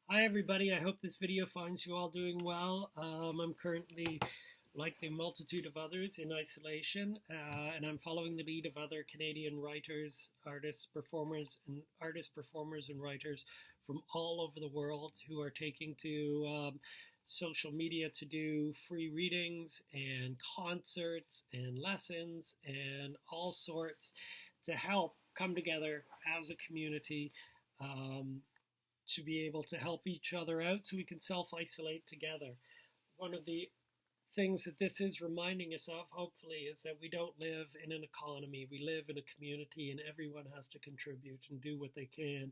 Hi everybody, I hope this video finds you all doing well. I'm currently, like the multitude of others, in isolation, and I'm following the lead of other Canadian writers, artists, performers, and writers from all over the world who are taking to social media to do free readings and concerts and lessons and all sorts to help come together as a community. Um, to be able to help each other out so we can self isolate together. One of the things that this is reminding us of, hopefully, is that we don't live in an economy. We live in a community, and everyone has to contribute and do what they can.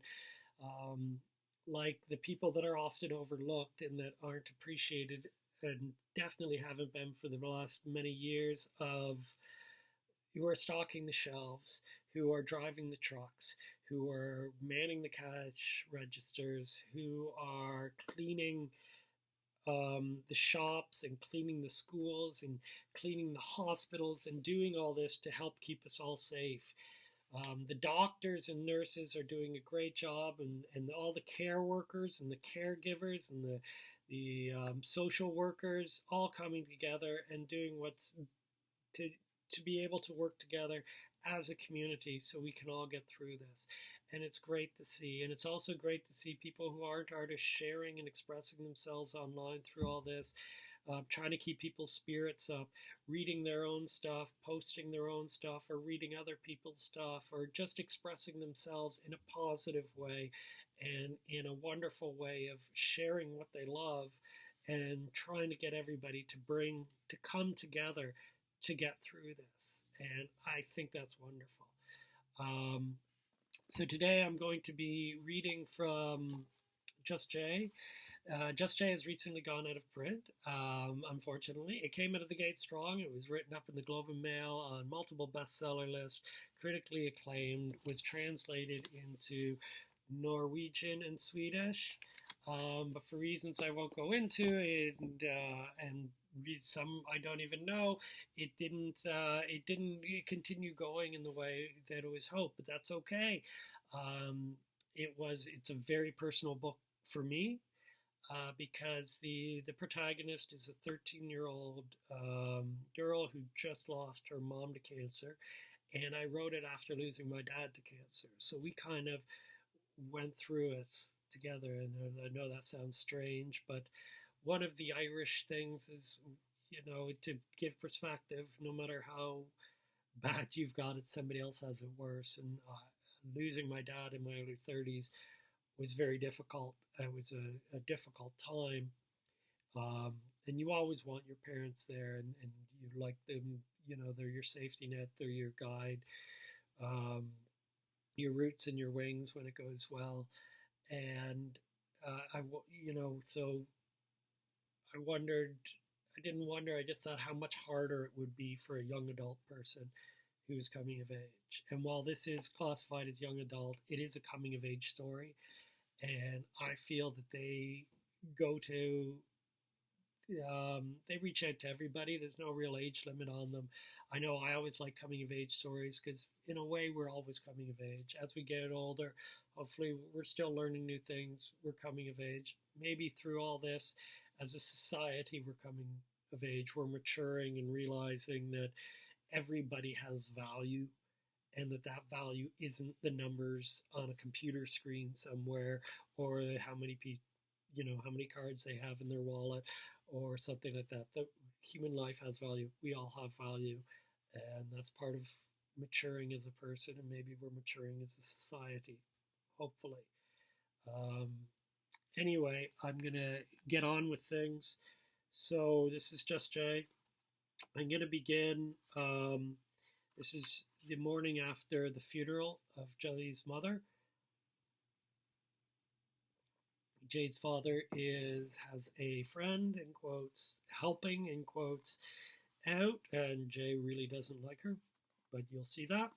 Um, like the people that are often overlooked and that aren't appreciated, and definitely haven't been for the last many years, of who are stocking the shelves, who are driving the trucks, who are manning the cash registers, who are cleaning the shops and cleaning the schools and cleaning the hospitals and doing all this to help keep us all safe. The doctors and nurses are doing a great job, and all the care workers and the caregivers and the social workers all coming together and doing what's to to be able to work together as a community so we can all get through this. And it's great to see. And it's also great to see people who aren't artists sharing and expressing themselves online through all this, trying to keep people's spirits up, reading their own stuff, posting their own stuff, or reading other people's stuff, or just expressing themselves in a positive way and in a wonderful way of sharing what they love and trying to get everybody to come together to get through this. And I think that's wonderful. So today I'm going to be reading from Just Jay. Just Jay has recently gone out of print, unfortunately. It came out of the gate strong. It was written up in the Globe and Mail on multiple bestseller lists, critically acclaimed, was translated into Norwegian and Swedish. But for reasons I won't go into, and some I don't even know, it didn't continue going in the way that it was hoped. But that's okay. It's a very personal book for me. Because the protagonist is a 13-year-old girl who just lost her mom to cancer, and I wrote it after losing my dad to cancer. So we kind of went through it together, and I know that sounds strange, but one of the Irish things is, to give perspective, no matter how bad you've got it, somebody else has it worse. And losing my dad in my early 30s was very difficult. It was a difficult time. And you always want your parents there, and you like them, they're your safety net, they're your guide, your roots and your wings when it goes well. And so I didn't wonder, I just thought how much harder it would be for a young adult person who is coming of age. And while this is classified as young adult, it is a coming of age story. And I feel that they they reach out to everybody. There's no real age limit on them. I know I always like coming of age stories because in a way we're always coming of age. As we get older, hopefully we're still learning new things. We're coming of age. Maybe through all this, as a society, we're coming of age. We're maturing and realizing that everybody has value, and that value isn't the numbers on a computer screen somewhere, or how many how many cards they have in their wallet, or something like that. The human life has value. We all have value, and that's part of maturing as a person, and maybe we're maturing as a society, hopefully. Anyway, I'm gonna get on with things. So this is Just Jay. I'm gonna begin. This is the morning after the funeral of Jay's mother. Jay's father has a friend, in quotes, helping, in quotes, out, and Jay really doesn't like her, but you'll see that.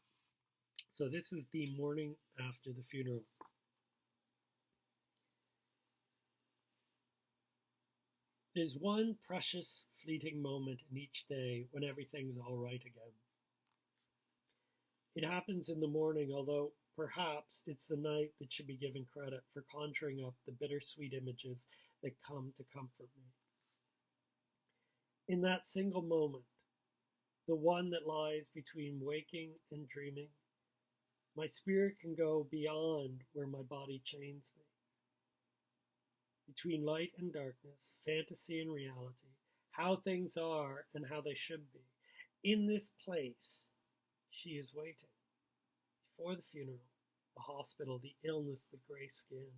So this is the morning after the funeral. There's one precious, fleeting moment in each day when everything's all right again. It happens in the morning, although Perhaps it's the night that should be given credit for conjuring up the bittersweet images that come to comfort me. In that single moment, the one that lies between waking and dreaming, my spirit can go beyond where my body chains me. Between light and darkness, fantasy and reality, how things are and how they should be. In this place, she is waiting. Before the funeral, the hospital, the illness, the gray skin.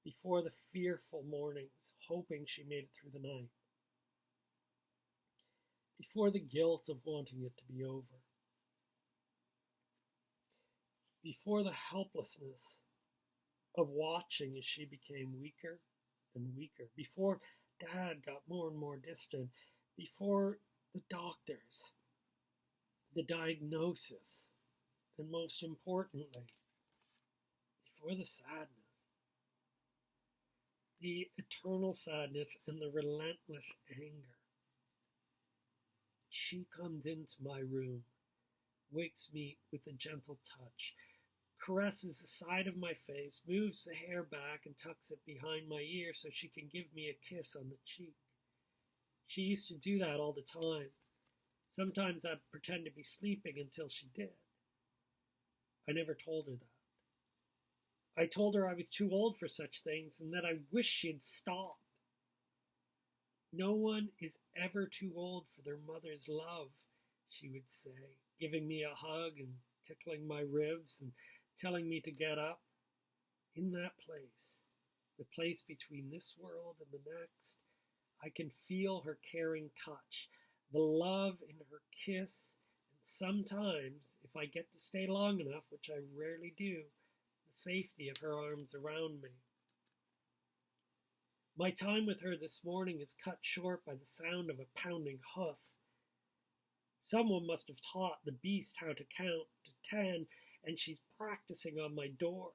Before the fearful mornings, hoping she made it through the night. Before the guilt of wanting it to be over. Before the helplessness of watching as she became weaker and weaker. Before Dad got more and more distant. Before the doctors, the diagnosis, and most importantly, before the sadness, the eternal sadness and the relentless anger. She comes into my room, wakes me with a gentle touch, caresses the side of my face, moves the hair back and tucks it behind my ear so she can give me a kiss on the cheek. She used to do that all the time. Sometimes I'd pretend to be sleeping until she did. I never told her that. I told her I was too old for such things and that I wished she'd stop. No one is ever too old for their mother's love, she would say, giving me a hug and tickling my ribs and telling me to get up. In that place, the place between this world and the next, I can feel her caring touch, the love in her kiss, and sometimes, if I get to stay long enough, which I rarely do, the safety of her arms around me. My time with her this morning is cut short by the sound of a pounding hoof. Someone must have taught the beast how to count to 10, and she's practicing on my door.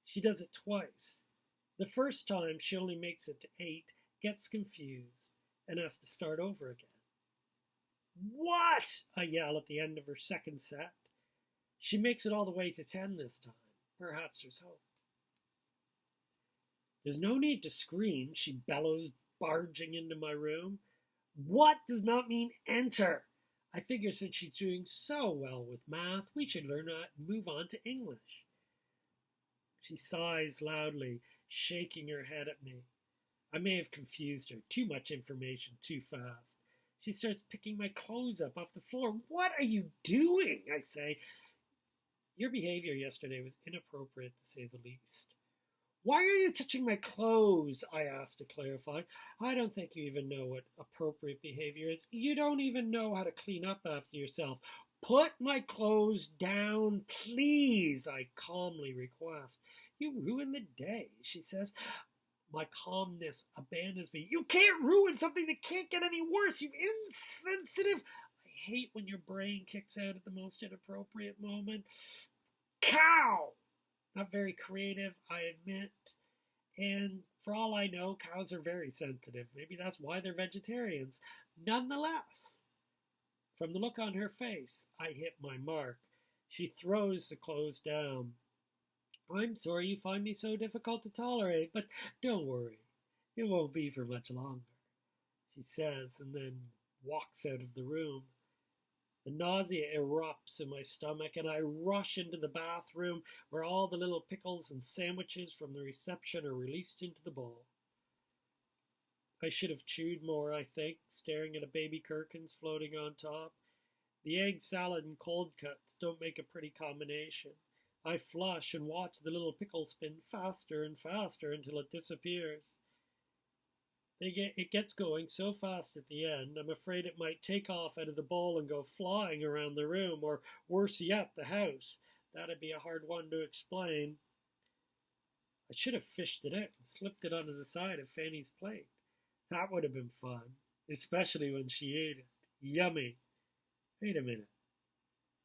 She does it twice. The first time she only makes it to 8, gets confused, and has to start over again. What? I yell at the end of her second set. She makes it all the way to 10 this time. Perhaps there's hope. There's no need to scream, she bellows, barging into my room. What does not mean enter? I figure since she's doing so well with math, we should learn to move on to English. She sighs loudly, shaking her head at me. I may have confused her. Too much information, too fast. She starts picking my clothes up off the floor. What are you doing? I say. Your behavior yesterday was inappropriate, to say the least. Why are you touching my clothes? I asked to clarify. I don't think you even know what appropriate behavior is. You don't even know how to clean up after yourself. Put my clothes down, please, I calmly request. You ruin the day, she says. My calmness abandons me. You can't ruin something that can't get any worse, you insensitive. I hate when your brain kicks out at the most inappropriate moment. Cow! Not very creative, I admit. And for all I know, cows are very sensitive. Maybe that's why they're vegetarians. Nonetheless, from the look on her face, I hit my mark. She throws the clothes down. I'm sorry you find me so difficult to tolerate, but don't worry. It won't be for much longer, she says, and then walks out of the room. The nausea erupts in my stomach, and I rush into the bathroom where all the little pickles and sandwiches from the reception are released into the bowl. I should have chewed more, I think, staring at a baby gherkins floating on top. The egg salad and cold cuts don't make a pretty combination. I flush and watch the little pickle spin faster and faster until it disappears. It gets going so fast at the end, I'm afraid it might take off out of the bowl and go flying around the room, or worse yet, the house. That'd be a hard one to explain. I should have fished it out and slipped it onto the side of Fanny's plate. That would have been fun, especially when she ate it. Yummy. Wait a minute,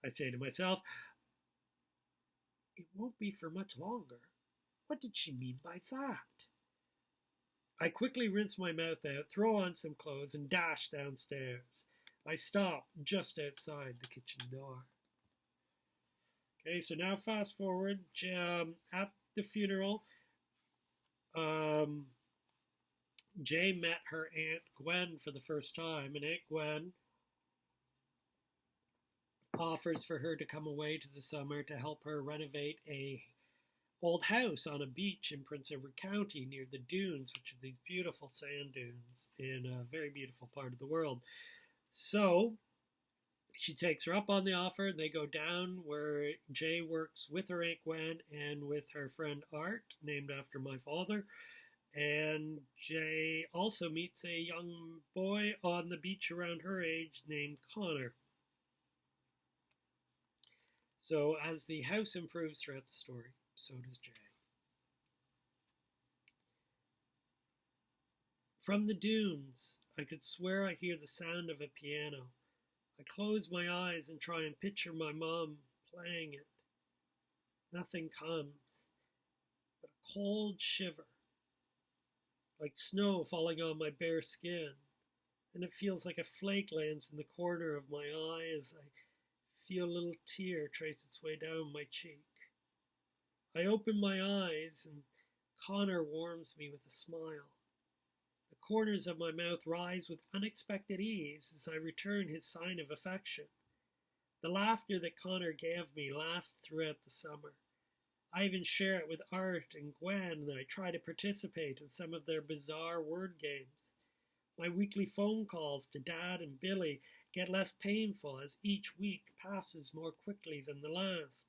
I say to myself. It won't be for much longer. What did she mean by that? I quickly rinse my mouth out, throw on some clothes, and dash downstairs. I stop just outside the kitchen door. Okay, so now fast forward. At the funeral, um, Jay met her Aunt Gwen for the first time, and Aunt Gwen offers for her to come away to the summer to help her renovate a old house on a beach in Prince Edward County near the dunes, which are these beautiful sand dunes in a very beautiful part of the world. So she takes her up on the offer, and they go down where Jay works with her Aunt Gwen and with her friend Art, named after my father. And Jay also meets a young boy on the beach around her age named Connor. So as the house improves throughout the story, so does Jay. From the dunes, I could swear I hear the sound of a piano. I close my eyes and try and picture my mom playing it. Nothing comes but a cold shiver, like snow falling on my bare skin, and it feels like a flake lands in the corner of my eye as I feel a little tear trace its way down my cheek. I open my eyes, and Connor warms me with a smile. The corners of my mouth rise with unexpected ease as I return his sign of affection. The laughter that Connor gave me lasts throughout the summer. I even share it with Art and Gwen, and I try to participate in some of their bizarre word games. My weekly phone calls to Dad and Billy get less painful as each week passes more quickly than the last.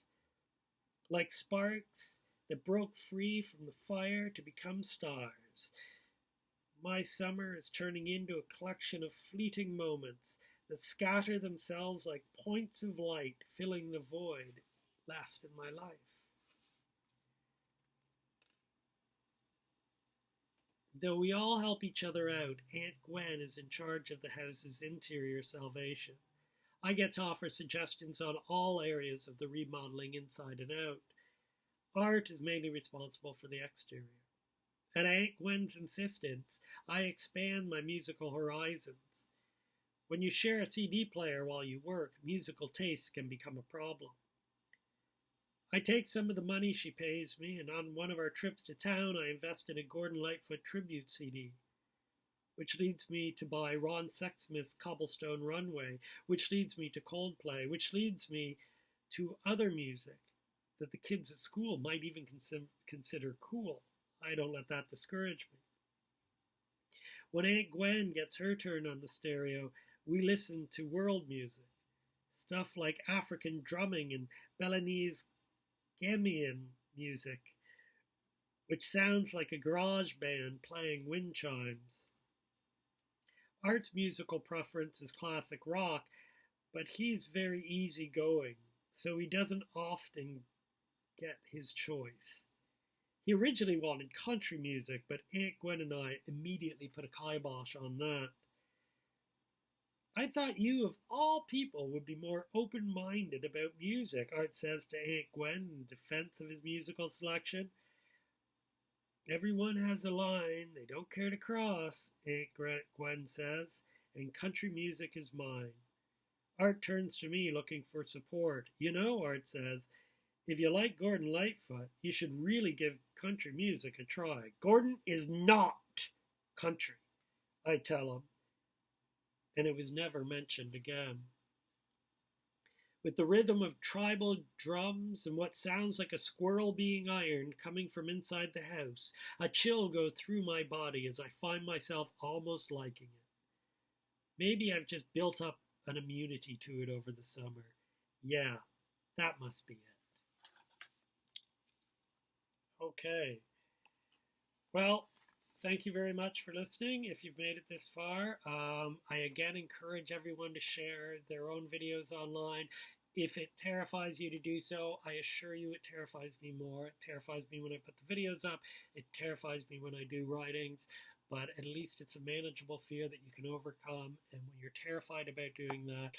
Like sparks that broke free from the fire to become stars, my summer is turning into a collection of fleeting moments that scatter themselves like points of light, filling the void left in my life. Though we all help each other out, Aunt Gwen is in charge of the house's interior salvation. I get to offer suggestions on all areas of the remodeling inside and out. Art is mainly responsible for the exterior. At Aunt Gwen's insistence, I expand my musical horizons. When you share a CD player while you work, musical tastes can become a problem. I take some of the money she pays me, and on one of our trips to town, I invest in a Gordon Lightfoot tribute CD, which leads me to buy Ron Sexsmith's Cobblestone Runway, which leads me to Coldplay, which leads me to other music that the kids at school might even consider cool. I don't let that discourage me. When Aunt Gwen gets her turn on the stereo, we listen to world music, stuff like African drumming and Balinese Ghanaian music, which sounds like a garage band playing wind chimes. Art's musical preference is classic rock, but he's very easygoing, so he doesn't often get his choice. He originally wanted country music, but Aunt Gwen and I immediately put a kibosh on that. I thought you, of all people, would be more open-minded about music, Art says to Aunt Gwen in defense of his musical selection. Everyone has a line they don't care to cross, Aunt Gwen says, and country music is mine. Art turns to me looking for support. You know, Art says, if you like Gordon Lightfoot, you should really give country music a try. Gordon is not country, I tell him, and it was never mentioned again. With the rhythm of tribal drums and what sounds like a squirrel being ironed coming from inside the house, a chill goes through my body as I find myself almost liking it. Maybe I've just built up an immunity to it over the summer. Yeah, that must be it. Okay. Well, thank you very much for listening. If you've made it this far, I again encourage everyone to share their own videos online. If it terrifies you to do so, I assure you it terrifies me more. It terrifies me when I put the videos up. It terrifies me when I do writings. But at least it's a manageable fear that you can overcome. And when you're terrified about doing that,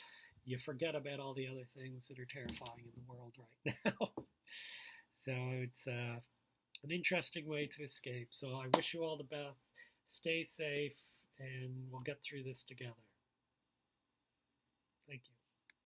you forget about all the other things that are terrifying in the world right now. So it's an interesting way to escape. So I wish you all the best. Stay safe, and we'll get through this together. Thank you.